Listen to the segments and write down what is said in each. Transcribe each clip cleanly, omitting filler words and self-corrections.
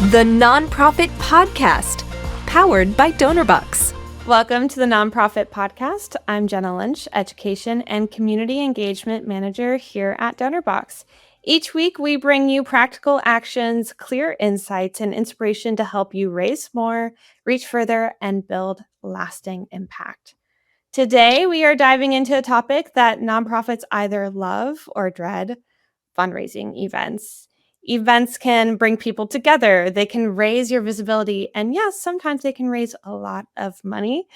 The Nonprofit Podcast, powered by Donorbox. Welcome to the Nonprofit Podcast. I'm Jenna Lynch, Education and Community Engagement Manager here at Donorbox. Each week, we bring you practical actions, clear insights, and inspiration to help you raise more, reach further, and build lasting impact. Today, we are diving into a topic that nonprofits either love or dread: fundraising events. Events can bring people together. They can raise your visibility. And yes, sometimes they can raise a lot of money,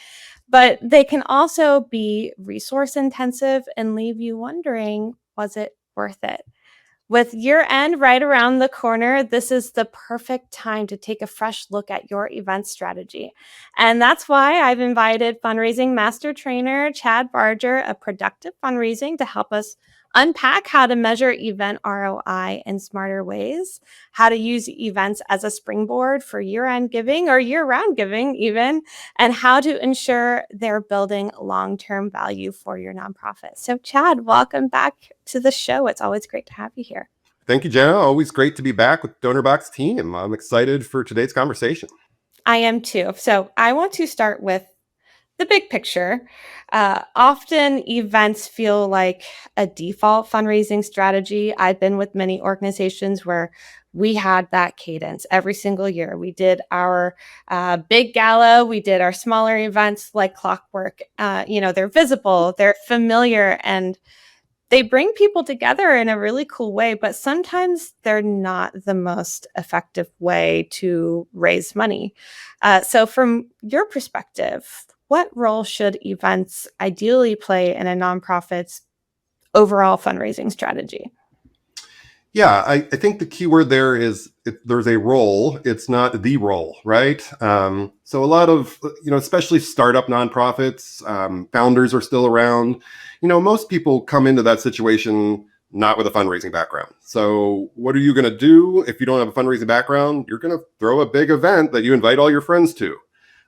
but they can also be resource intensive and leave you wondering, was it worth it? With year end right around the corner, this is the perfect time to take a fresh look at your event strategy. And that's why I've invited fundraising master trainer Chad Barger of Productive Fundraising to help us unpack how to measure event ROI in smarter ways, how to use events as a springboard for year-end giving or year-round giving even, and how to ensure they're building long-term value for your nonprofit. So Chad, welcome back to the show. It's always great to have you here. Thank you, Jenna. Always great to be back with Donorbox team. I'm excited for today's conversation. I am too. So I want to start with the big picture. Often events feel like a default fundraising strategy. I've been with many organizations where we had that cadence every single year. We did our big gala, we did our smaller events like clockwork. They're visible, they're familiar, and they bring people together in a really cool way, but sometimes they're not the most effective way to raise money. So from your perspective, what role should events ideally play in a nonprofit's overall fundraising strategy? Yeah, I think the key word there is there's a role. It's not the role, right? So a lot of, especially startup nonprofits, founders are still around. Most people come into that situation not with a fundraising background. So what are you going to do if you don't have a fundraising background? You're going to throw a big event that you invite all your friends to.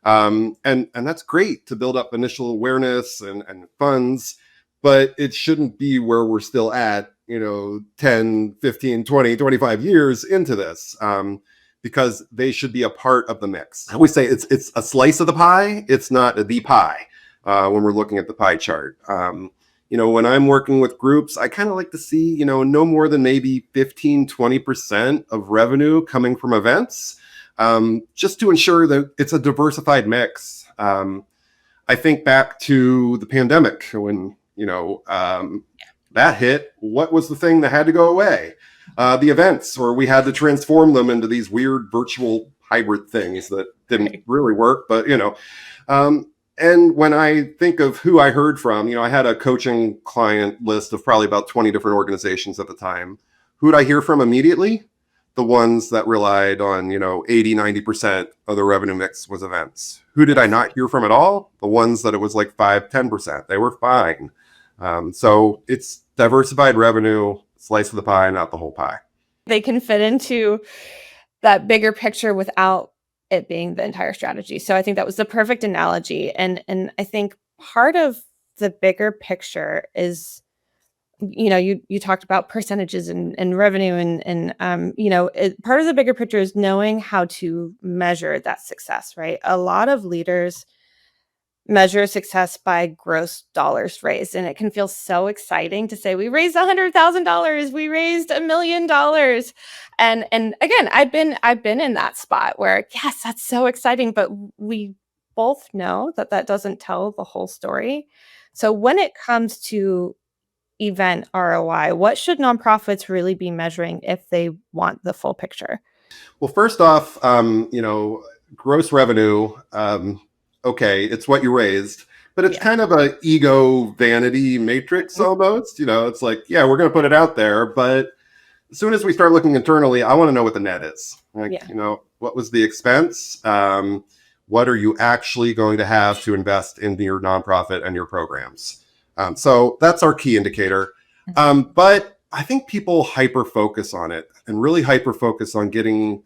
And that's great to build up initial awareness and funds, but it shouldn't be where we're still at, 10, 15, 20, 25 years into this, because they should be a part of the mix. I always say it's a slice of the pie. It's not the pie when we're looking at the pie chart. When I'm working with groups, I kind of like to see, no more than maybe 15, 20% of revenue coming from events. Just to ensure that it's a diversified mix. I think back to the pandemic when, that hit. What was the thing that had to go away? The events, or we had to transform them into these weird virtual hybrid things that didn't really work. But, and when I think of who I heard from, I had a coaching client list of probably about 20 different organizations at the time. Who did I hear from immediately? The ones that relied on, 80, 90% of the revenue mix was events. Who did I not hear from at all? The ones that it was like 5, 10%. They were fine. So it's diversified revenue, slice of the pie, not the whole pie. They can fit into that bigger picture without it being the entire strategy. So I think that was the perfect analogy. And I think part of the bigger picture is, you talked about percentages and revenue and part of the bigger picture is knowing how to measure that success, right? A lot of leaders measure success by gross dollars raised, and it can feel so exciting to say we raised $100,000, we raised $1 million, and again, I've been in that spot where yes, that's so exciting, but we both know that doesn't tell the whole story. So when it comes to event ROI, what should nonprofits really be measuring if they want the full picture? Well, first off, gross revenue, okay, it's what you raised, but it's kind of a ego vanity matrix almost. It's like, yeah, we're going to put it out there, but as soon as we start looking internally, I want to know what the net is. What was the expense? What are you actually going to have to invest in your nonprofit and your programs? So that's our key indicator. But I think people hyper focus on it and really hyper focus on getting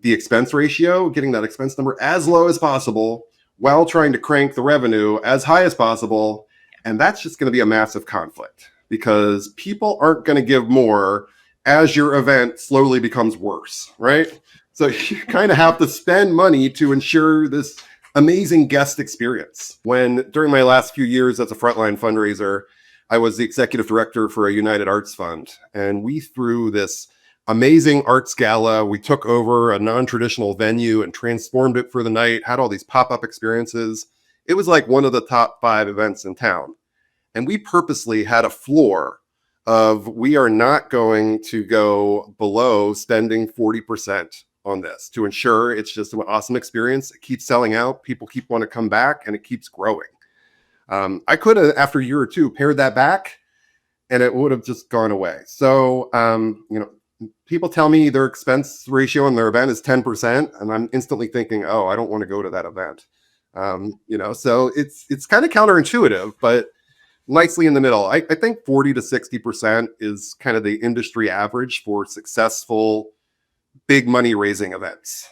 the expense ratio, getting that expense number as low as possible while trying to crank the revenue as high as possible. And that's just going to be a massive conflict because people aren't going to give more as your event slowly becomes worse, right? So you kind of have to spend money to ensure this amazing guest experience. When during my last few years as a frontline fundraiser, I was the executive director for a United Arts Fund, and we threw this amazing arts gala. We took over a non-traditional venue and transformed it for the night, had all these pop-up experiences. It was like one of the top 5 events in town. And we purposely had a floor of we are not going to go below spending 40% on this to ensure it's just an awesome experience. It keeps selling out. People keep wanting to come back and it keeps growing. I could have, after a year or two, pared that back and it would have just gone away. So, people tell me their expense ratio on their event is 10%. And I'm instantly thinking, oh, I don't want to go to that event. So it's kind of counterintuitive, but nicely in the middle. I think 40 to 60% is kind of the industry average for successful big money raising events.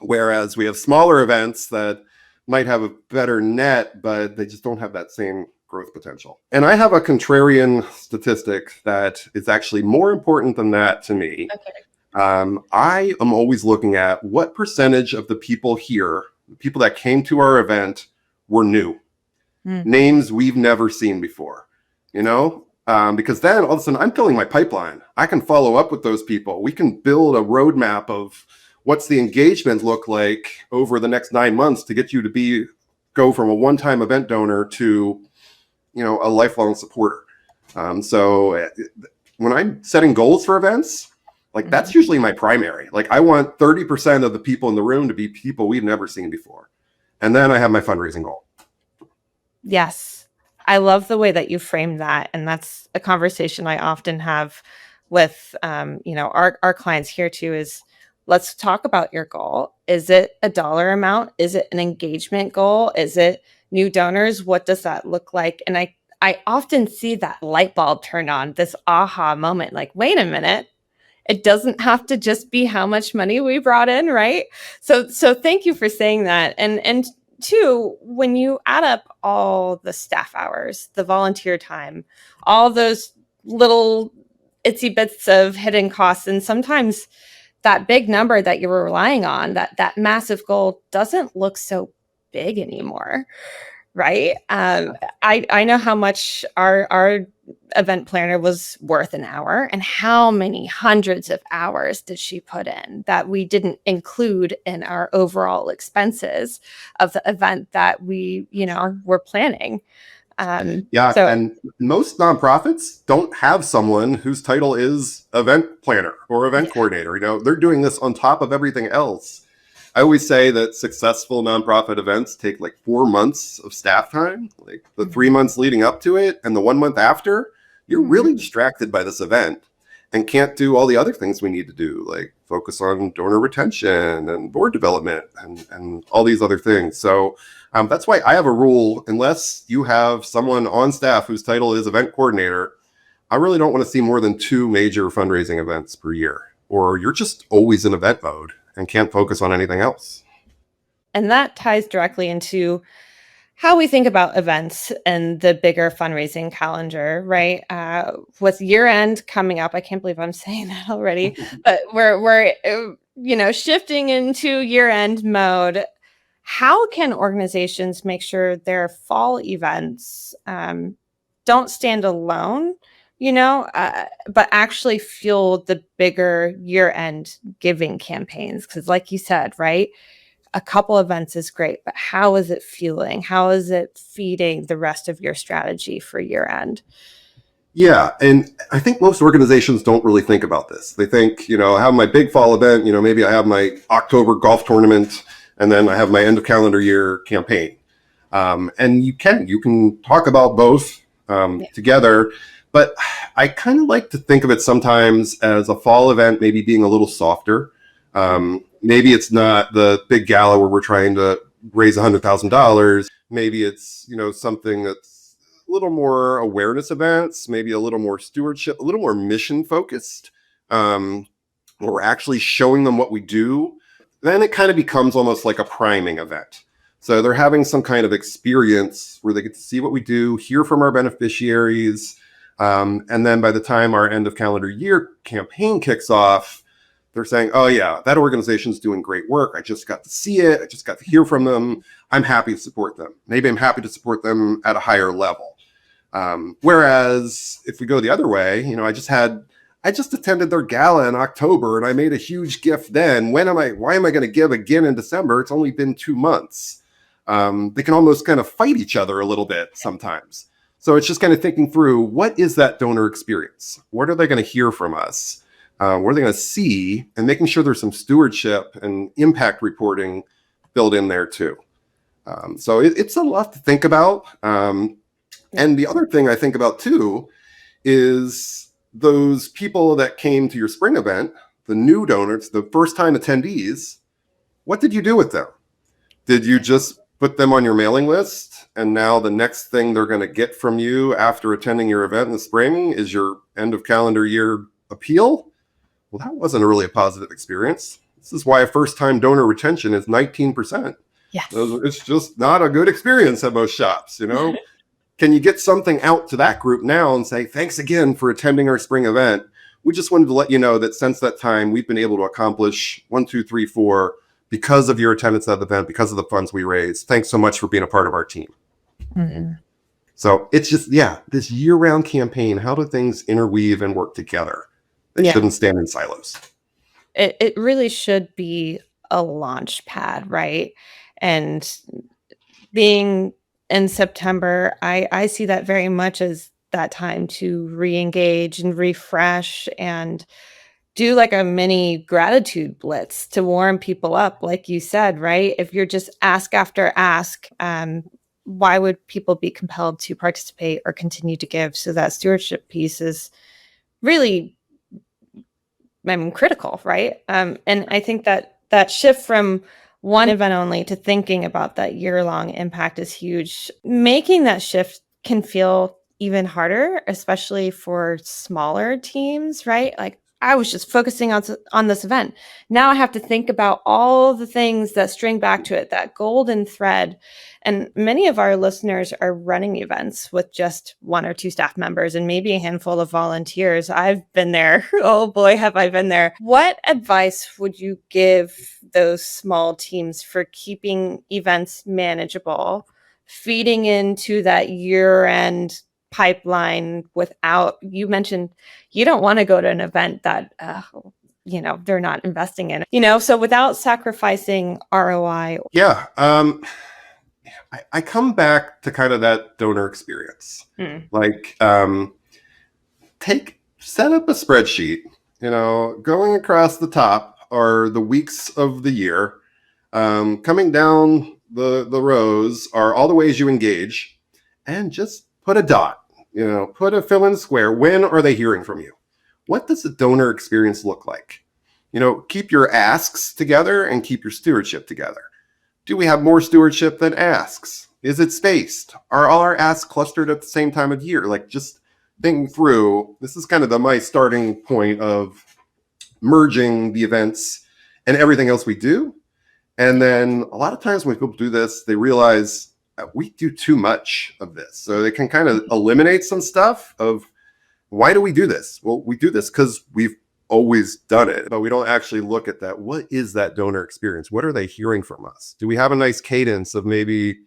Whereas we have smaller events that might have a better net, but they just don't have that same growth potential. And I have a contrarian statistic that is actually more important than that to me. Okay. I am always looking at what percentage of the people here, the people that came to our event, were new. Names we've never seen before, because then all of a sudden I'm filling my pipeline. I can follow up with those people. We can build a roadmap of what's the engagement look like over the next 9 months to get you to go from a one-time event donor to, a lifelong supporter. So when I'm setting goals for events, like that's usually my primary. Like I want 30% of the people in the room to be people we've never seen before. And then I have my fundraising goal. Yes. I love the way that you frame that. And that's a conversation I often have with, our clients here too is let's talk about your goal. Is it a dollar amount? Is it an engagement goal? Is it new donors? What does that look like? And I often see that light bulb turn on, this aha moment, like, wait a minute. It doesn't have to just be how much money we brought in, right? So thank you for saying that. And two, when you add up all the staff hours, the volunteer time, all those little itsy bits of hidden costs, and sometimes that big number that you were relying on, that massive goal doesn't look so big anymore, right? I know how much our event planner was worth an hour and how many hundreds of hours did she put in that we didn't include in our overall expenses of the event that we, were planning. And most nonprofits don't have someone whose title is event planner or event coordinator. They're doing this on top of everything else. I always say that successful nonprofit events take like 4 months of staff time, like the 3 months leading up to it and the 1 month after. You're really distracted by this event and can't do all the other things we need to do, like focus on donor retention and board development and all these other things. So that's why I have a rule, unless you have someone on staff whose title is event coordinator, I really don't want to see more than 2 major fundraising events per year, or you're just always in event mode and can't focus on anything else. And that ties directly into how we think about events and the bigger fundraising calendar, right? With year end coming up, I can't believe I'm saying that already, but we're shifting into year end mode. How can organizations make sure their fall events don't stand alone, but actually fuel the bigger year end giving campaigns? Because like you said, right? A couple events is great, but how is it fueling? How is it feeding the rest of your strategy for year end? Yeah. And I think most organizations don't really think about this. They think, I have my big fall event, maybe I have my October golf tournament, and then I have my end of calendar year campaign. And you can talk about both together, but I kind of like to think of it sometimes as a fall event, maybe being a little softer. Maybe it's not the big gala where we're trying to raise $100,000. Maybe it's, something that's a little more awareness events, maybe a little more stewardship, a little more mission focused, where we're actually showing them what we do. Then it kind of becomes almost like a priming event. So they're having some kind of experience where they get to see what we do, hear from our beneficiaries, And then by the time our end of calendar year campaign kicks off, they're saying, oh yeah, that organization's doing great work. I just got to see it. I just got to hear from them. I'm happy to support them. Maybe I'm happy to support them at a higher level. Whereas if we go the other way, I just attended their gala in October and I made a huge gift then. Why am I going to give again in December? It's only been 2 months. They can almost kind of fight each other a little bit sometimes. So it's just kind of thinking through, what is that donor experience? What are they going to hear from us? What are they going to see? And making sure there's some stewardship and impact reporting built in there too. So it's a lot to think about. And the other thing I think about too is those people that came to your spring event, the new donors, the first-time attendees. What did you do with them? Did you just put them on your mailing list, and now the next thing they're going to get from you after attending your event in the spring is your end of calendar year appeal? Well, that wasn't really a positive experience. This is why a first-time donor retention is 19%. Yes. It's just not a good experience at most shops, Can you get something out to that group now and say, thanks again for attending our spring event. We just wanted to let you know that since that time, we've been able to accomplish 1, 2, 3, 4 because of your attendance at the event, because of the funds we raised. Thanks so much for being a part of our team. Mm-hmm. So it's just, this year-round campaign, how do things interweave and work together? They shouldn't stand in silos. It really should be a launch pad, right? And being in September, I see that very much as that time to re-engage and refresh and do like a mini gratitude blitz to warm people up, like you said, right? If you're just ask after ask, why would people be compelled to participate or continue to give? So that stewardship piece is really, critical, right? And I think that shift from one event only to thinking about that year-long impact is huge. Making that shift can feel even harder, especially for smaller teams, right? Like, I was just focusing on this event. Now I have to think about all the things that string back to it, that golden thread. And many of our listeners are running events with just 1 or 2 staff members and maybe a handful of volunteers. I've been there. Oh boy, have I been there. What advice would you give those small teams for keeping events manageable, feeding into that year-end pipeline without, you mentioned you don't want to go to an event that they're not investing in, so without sacrificing ROI? I come back to kind of that donor experience. Like, set up a spreadsheet, going across the top are the weeks of the year. Coming down the rows are all the ways you engage, and just put a dot, put a fill in square. When are they hearing from you? What does the donor experience look like? Keep your asks together and keep your stewardship together. Do we have more stewardship than asks? Is it spaced? Are all our asks clustered at the same time of year? Like, just thinking through, this is kind of my starting point of merging the events and everything else we do. And then a lot of times when people do this, they realize we do too much of this. So they can kind of eliminate some stuff of, why do we do this? Well, we do this because we've always done it, but we don't actually look at that. What is that donor experience? What are they hearing from us? Do we have a nice cadence of maybe,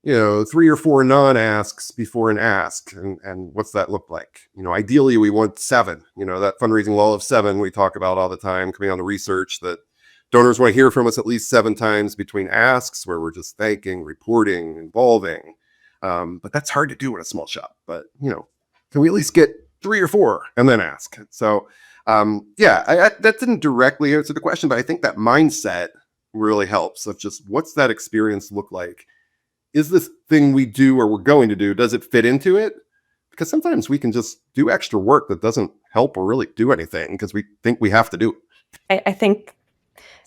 3 or 4 non-asks before an ask? And what's that look like? Ideally we want 7, that fundraising law of 7 we talk about all the time, coming on the research that donors want to hear from us at least 7 times between asks, where we're just thanking, reporting, involving. But that's hard to do in a small shop. But, can we at least get 3 or 4 and then ask? So, that didn't directly answer the question, but I think that mindset really helps of just, what's that experience look like? Is this thing we do or we're going to do, does it fit into it? Because sometimes we can just do extra work that doesn't help or really do anything because we think we have to do it. I think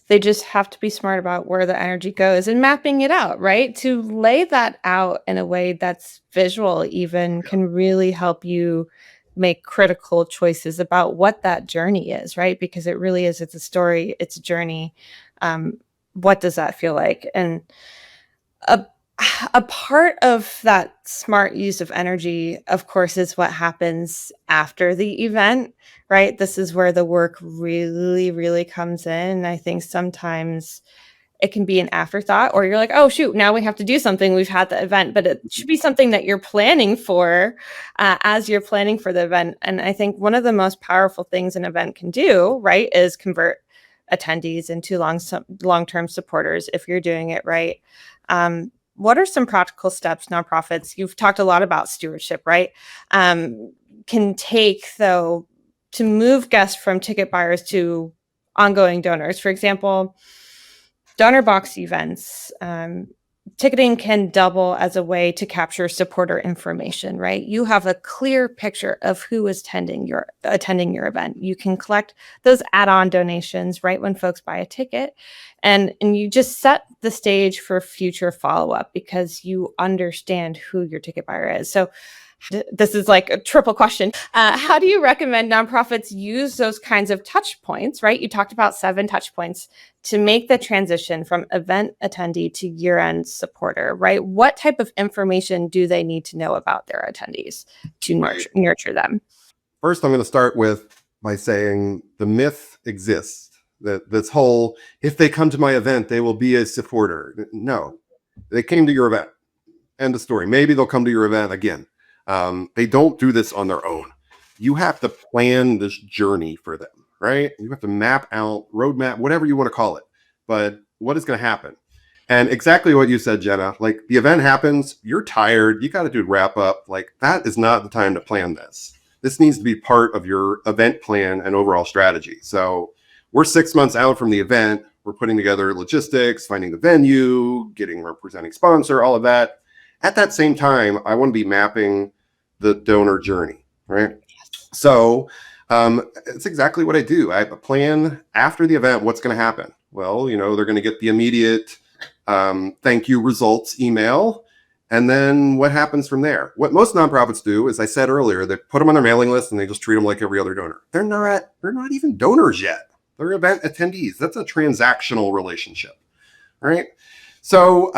they just have to be smart about where the energy goes and mapping it out, right? To lay that out in a way that's visual even can really help you make critical choices about what that journey is, right? Because it really is, it's a story, it's a journey. What does that feel like? And a part of that smart use of energy, of course, is what happens after the event, right? This is where the work really, really comes in. I think sometimes it can be an afterthought, or you're like, oh, shoot, now we have to do something. We've had the event, but it should be something that you're planning for as you're planning for the event. And I think one of the most powerful things an event can do, right, is convert attendees into long-term supporters if you're doing it right. What are some practical steps nonprofits, you've talked a lot about stewardship, right, can take, though, to move guests from ticket buyers to ongoing donors? For example, Donorbox events, ticketing can double as a way to capture supporter information, right? You have a clear picture of who is attending your event. You can collect those add-on donations right when folks buy a ticket, and you just set the stage for future follow-up because you understand who your ticket buyer is. So this is like a triple question. How do you recommend nonprofits use those kinds of touch points, right? You talked about 7 touch points to make the transition from event attendee to year-end supporter, right? What type of information do they need to know about their attendees to nurture them? First, I'm going to start by saying the myth exists that this whole, if they come to my event, they will be a supporter. No, they came to your event. End of story. Maybe they'll come to your event again. They don't do this on their own. You have to plan this journey for them, right? You have to map out, roadmap, whatever you want to call it. But what is going to happen? And exactly what you said, Jenna, like the event happens, you're tired, you got to do wrap up. Like that is not the time to plan this. This needs to be part of your event plan and overall strategy. So we're 6 months out from the event. We're putting together logistics, finding the venue, getting a presenting sponsor, all of that. At that same time, I want to be mapping the donor journey, right? Yes. So it's exactly what I do. I have a plan after the event. What's going to happen? Well, they're going to get the immediate thank you results email. And then what happens from there? What most nonprofits do, as I said earlier, they put them on their mailing list and they just treat them like every other donor. They're not even donors yet. They're event attendees. That's a transactional relationship, right? So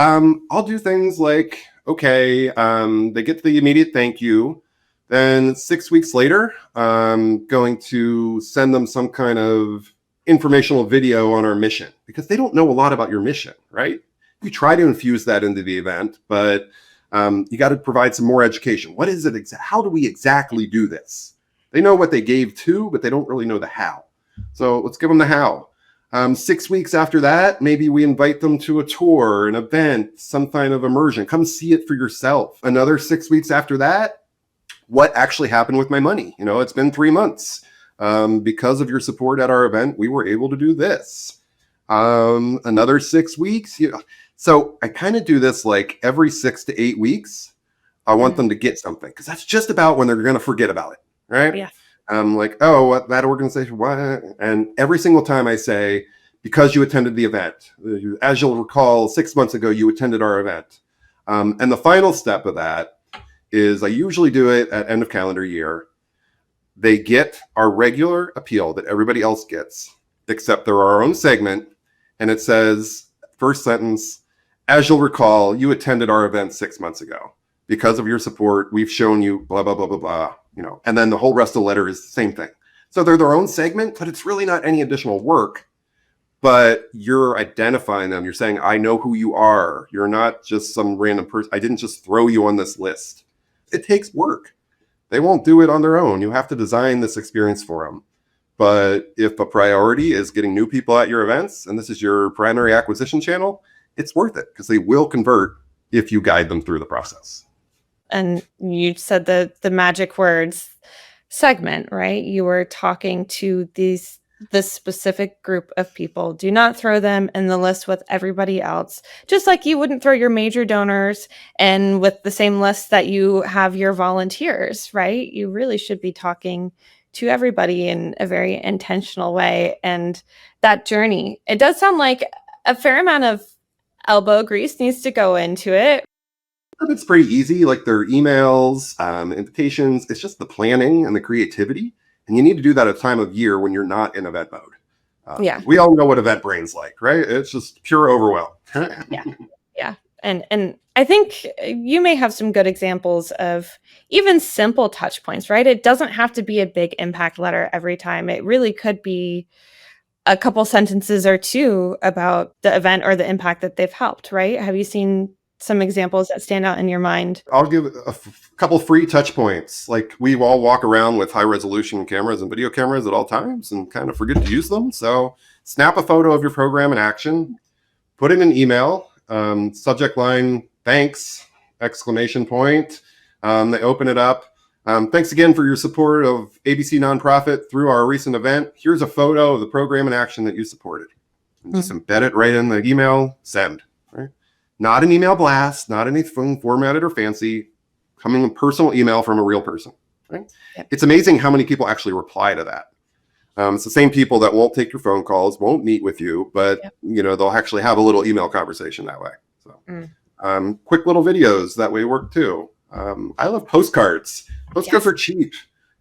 I'll do things like, okay, they get the immediate thank you. Then 6 weeks later, I'm going to send them some kind of informational video on our mission because they don't know a lot about your mission, right? You try to infuse that into the event, but you got to provide some more education. What is it? How do we exactly do this? They know what they gave to, but they don't really know the how. So let's give them the how. 6 weeks after that, maybe we invite them to a tour, an event, some kind of immersion. Come see it for yourself. Another 6 weeks after that, what actually happened with my money? It's been 3 months. Because of your support at our event, we were able to do this. Another 6 weeks. So I kind of do this like every 6 to 8 weeks. I want them to get something because that's just about when they're going to forget about it, right? Yeah. I'm like, oh, what, that organization, what? And every single time I say, because you attended the event, as you'll recall, 6 months ago, you attended our event. And the final step of that is I usually do it at end of calendar year. They get our regular appeal that everybody else gets, except they're our own segment. And it says, first sentence, as you'll recall, you attended our event 6 months ago. Because of your support, we've shown you blah, blah, blah, blah, blah. And then the whole rest of the letter is the same thing. So they're their own segment, but it's really not any additional work. But you're identifying them. You're saying, I know who you are. You're not just some random person. I didn't just throw you on this list. It takes work. They won't do it on their own. You have to design this experience for them. But if a priority is getting new people at your events, and this is your primary acquisition channel, it's worth it because they will convert if you guide them through the process. And you said the magic words, segment, right? You were talking to this specific group of people. Do not throw them in the list with everybody else. Just like you wouldn't throw your major donors in with the same list that you have your volunteers, right? You really should be talking to everybody in a very intentional way. And that journey, it does sound like a fair amount of elbow grease needs to go into it. It's pretty easy, like their emails, invitations. It's just the planning and the creativity. And you need to do that at a time of year when you're not in event mode. We all know what event brain's like, right? It's just pure overwhelm. Yeah. And I think you may have some good examples of even simple touch points, right? It doesn't have to be a big impact letter every time. It really could be a couple sentences or two about the event or the impact that they've helped, right? Have you seen some examples that stand out in your mind? I'll give couple free touch points. Like we all walk around with high resolution cameras and video cameras at all times and kind of forget to use them. So snap a photo of your program in action, put it in an email, subject line, thanks, exclamation point. They open it up. Thanks again for your support of ABC Nonprofit through our recent event. Here's a photo of the program in action that you supported. And just embed it right in the email, send. Right? Not an email blast, not anything formatted or fancy, coming a personal email from a real person. Right? Yep. It's amazing how many people actually reply to that. It's the same people that won't take your phone calls, won't meet with you, but they'll actually have a little email conversation that way. So, quick little videos that way work too. I love postcards. Postcards are cheap.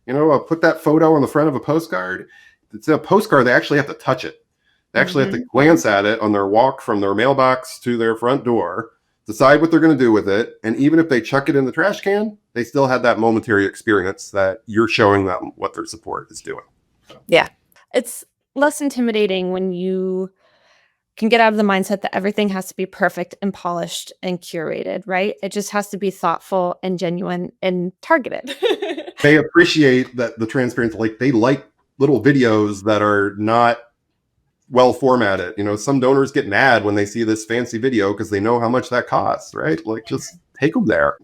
I'll put that photo on the front of a postcard. It's a postcard. They actually have to touch it. They actually have to glance at it on their walk from their mailbox to their front door, decide what they're going to do with it. And even if they chuck it in the trash can, they still had that momentary experience that you're showing them what their support is doing. Yeah. It's less intimidating when you can get out of the mindset that everything has to be perfect and polished and curated, right? It just has to be thoughtful and genuine and targeted. They appreciate that the transparency, like they like little videos that are not well formatted. Some donors get mad when they see this fancy video because they know how much that costs, right? Like just take them there.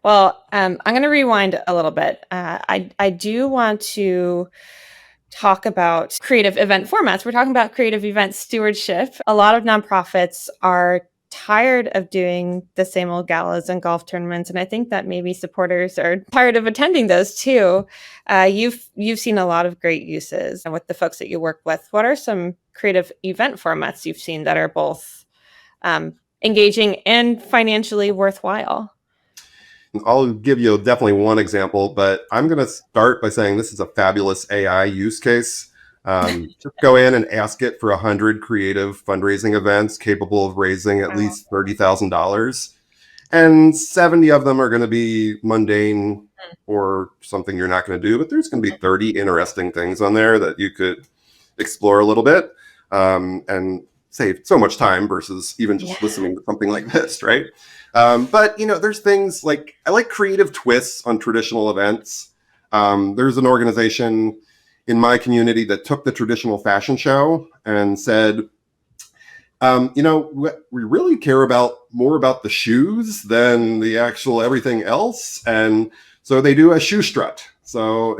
Well, I'm going to rewind a little bit. I do want to talk about creative event formats. We're talking about creative event stewardship. A lot of nonprofits are tired of doing the same old galas and golf tournaments, and I think that maybe supporters are tired of attending those too. You've seen a lot of great uses with the folks that you work with. What are some creative event formats you've seen that are both engaging and financially worthwhile? I'll give you definitely one example, but I'm going to start by saying this is a fabulous AI use case. Just go in and ask it for 100 creative fundraising events capable of raising at least $30,000. And 70 of them are going to be mundane or something you're not going to do, but there's going to be 30 interesting things on there that you could explore a little bit and save so much time versus even just listening to something like this, right? But there's things like I like creative twists on traditional events. There's an organization in my community that took the traditional fashion show and said, we really care more about the shoes than the actual everything else. And so they do a shoe strut. So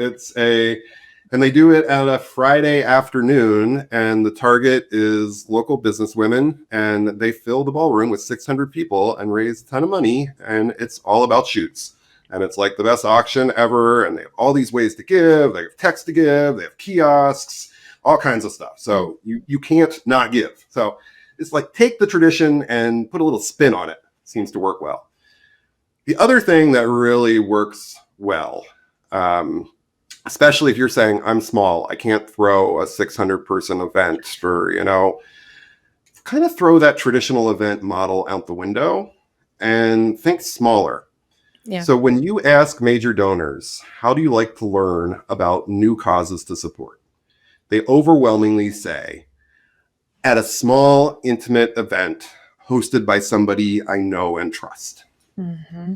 and they do it at a Friday afternoon, and the target is local businesswomen, and they fill the ballroom with 600 people and raise a ton of money, and it's all about shoes. And it's like the best auction ever, and they have all these ways to give, they have text to give, they have kiosks, all kinds of stuff. So you can't not give. So it's like take the tradition and put a little spin on it. Seems to work well. The other thing that really works well, especially if you're saying, I'm small, I can't throw a 600 person event for, kind of throw that traditional event model out the window and think smaller. Yeah. So when you ask major donors, how do you like to learn about new causes to support? They overwhelmingly say, at a small, intimate event hosted by somebody I know and trust. Mm-hmm.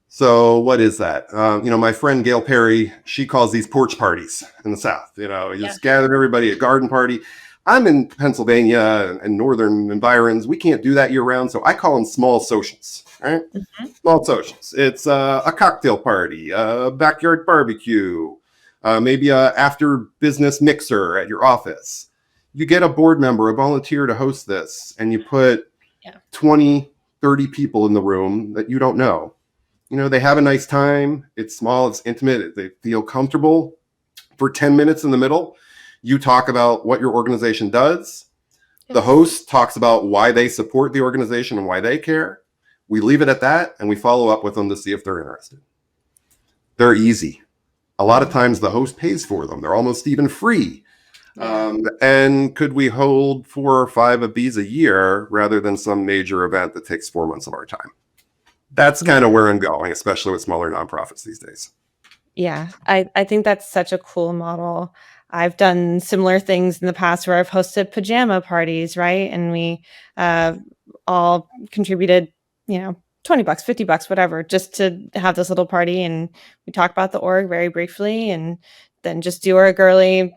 So what is that? My friend Gail Perry, she calls these porch parties in the South. You just gather everybody at a garden party. I'm in Pennsylvania and northern environs. We can't do that year round. So I call them small socials, right? Mm-hmm. Small socials. It's a cocktail party, a backyard barbecue, maybe a after business mixer at your office. You get a board member, a volunteer to host this, and you put 20, 30 people in the room that you don't know. They have a nice time. It's small, it's intimate, they feel comfortable. For 10 minutes in the middle, you talk about what your organization does. The host talks about why they support the organization and why they care. We leave it at that, and we follow up with them to see if they're interested. They're easy. A lot of times the host pays for them. They're almost even free. And could we hold 4 or 5 of these a year rather than some major event that takes 4 months of our time? That's kind of where I'm going, especially with smaller nonprofits these days. Yeah, I think that's such a cool model. I've done similar things in the past where I've hosted pajama parties, right? And we all contributed, $20, $50, whatever, just to have this little party. And we talk about the org very briefly and then just do our girly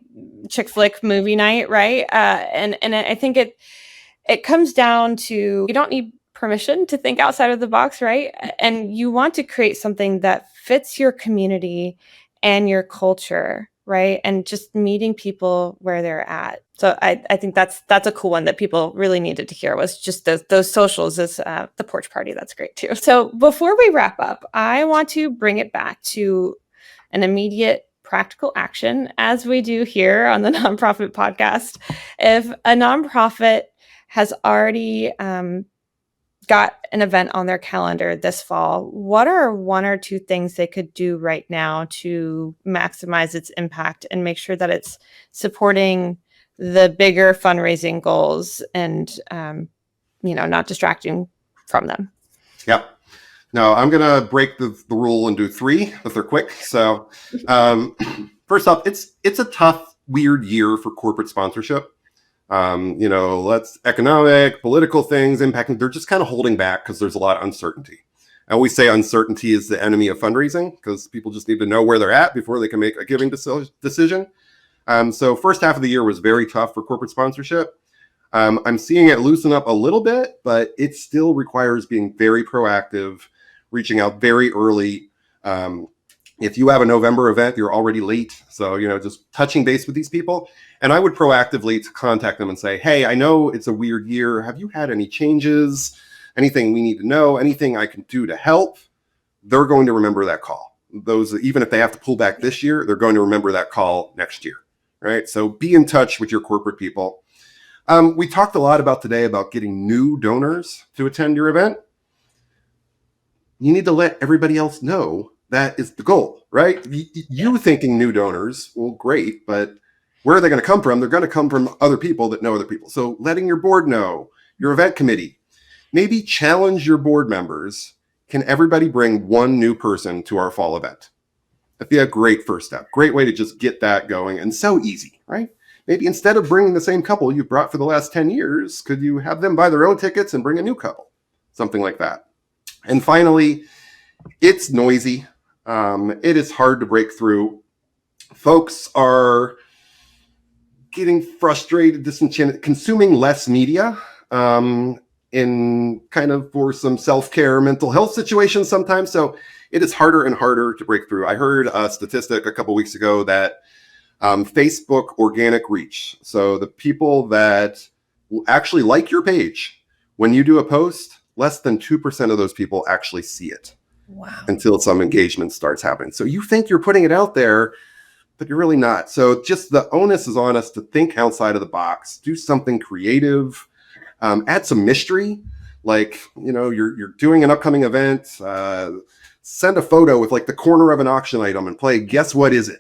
chick flick movie night, right? And I think it comes down to you don't need permission to think outside of the box, right? And you want to create something that fits your community and your culture, right? And just meeting people where they're at. So I think that's a cool one that people really needed to hear was just those socials, the porch party. That's great too. So before we wrap up, I want to bring it back to an immediate practical action, as we do here on the Nonprofit Podcast. If a nonprofit has already got an event on their calendar this fall, what are 1 or 2 things they could do right now to maximize its impact and make sure that it's supporting the bigger fundraising goals and, not distracting from them? Yep. No, I'm going to break the rule and do 3 if they're quick. So first off, it's a tough, weird year for corporate sponsorship. Economic, political things impacting, they're just kind of holding back because there's a lot of uncertainty. I always say uncertainty is the enemy of fundraising because people just need to know where they're at before they can make a giving decision. So first half of the year was very tough for corporate sponsorship. I'm seeing it loosen up a little bit, but it still requires being very proactive, reaching out very early. If you have a November event, you're already late. So, just touching base with these people. And I would proactively contact them and say, hey, I know it's a weird year. Have you had any changes? Anything we need to know? Anything I can do to help? They're going to remember that call. Those, even if they have to pull back this year, they're going to remember that call next year, right? So be in touch with your corporate people. We talked a lot today about getting new donors to attend your event. You need to let everybody else know that is the goal, right? You thinking new donors, well, great, but where are they going to come from? They're going to come from other people that know other people. So letting your board know, your event committee, maybe challenge your board members. Can everybody bring 1 new person to our fall event? That'd be a great first step. Great way to just get that going, and so easy, right? Maybe instead of bringing the same couple you've brought for the last 10 years, could you have them buy their own tickets and bring a new couple? Something like that. And finally, it's noisy. It is hard to break through. Folks are getting frustrated, disenchanted, consuming less media in kind of for some self-care mental health situations sometimes. So it is harder and harder to break through. I heard a statistic a couple weeks ago that Facebook organic reach, so the people that will actually like your page when you do a post, less than 2% of those people actually see it. Wow. Until some engagement starts happening. So you think you're putting it out there, but you're really not. So just the onus is on us to think outside of the box, do something creative, add some mystery. Like, you're doing an upcoming event, send a photo with like the corner of an auction item and play, guess what is it?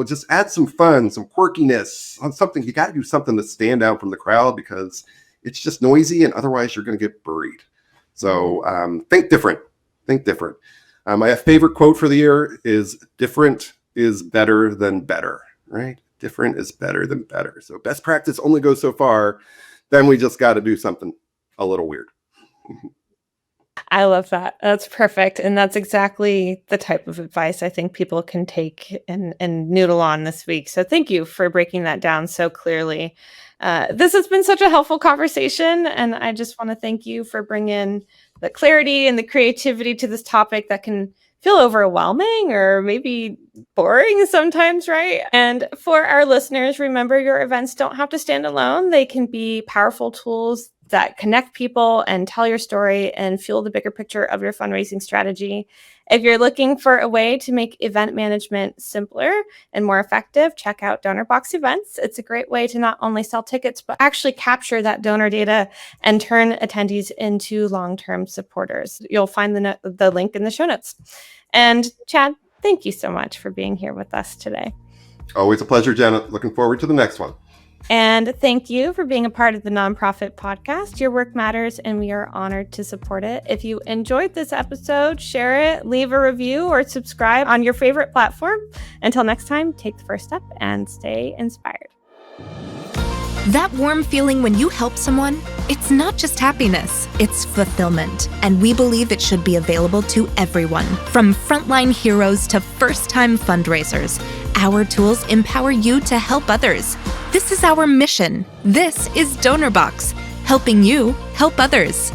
Just add some fun, some quirkiness on something. You got to do something to stand out from the crowd because it's just noisy and otherwise you're going to get buried. So think different. My favorite quote for the year is different is better than better, right? Different is better than better. So best practice only goes so far. Then we just got to do something a little weird. I love that. That's perfect. And that's exactly the type of advice I think people can take and noodle on this week. So thank you for breaking that down so clearly. This has been such a helpful conversation. And I just want to thank you for bringing the clarity and the creativity to this topic that can feel overwhelming or maybe boring sometimes, right? And for our listeners, remember your events don't have to stand alone. They can be powerful tools that connect people and tell your story and fuel the bigger picture of your fundraising strategy. If you're looking for a way to make event management simpler and more effective, check out Donorbox Events. It's a great way to not only sell tickets, but actually capture that donor data and turn attendees into long-term supporters. You'll find the link in the show notes. And Chad, thank you so much for being here with us today. Always a pleasure, Jenna. Looking forward to the next one. And thank you for being a part of the Nonprofit Podcast. Your work matters, and we are honored to support it. If you enjoyed this episode, share it, leave a review, or subscribe on your favorite platform. Until next time, take the first step and stay inspired. That warm feeling when you help someone, it's not just happiness, it's fulfillment. And we believe it should be available to everyone, from frontline heroes to first-time fundraisers. Our tools empower you to help others. This is our mission. This is Donorbox, helping you help others.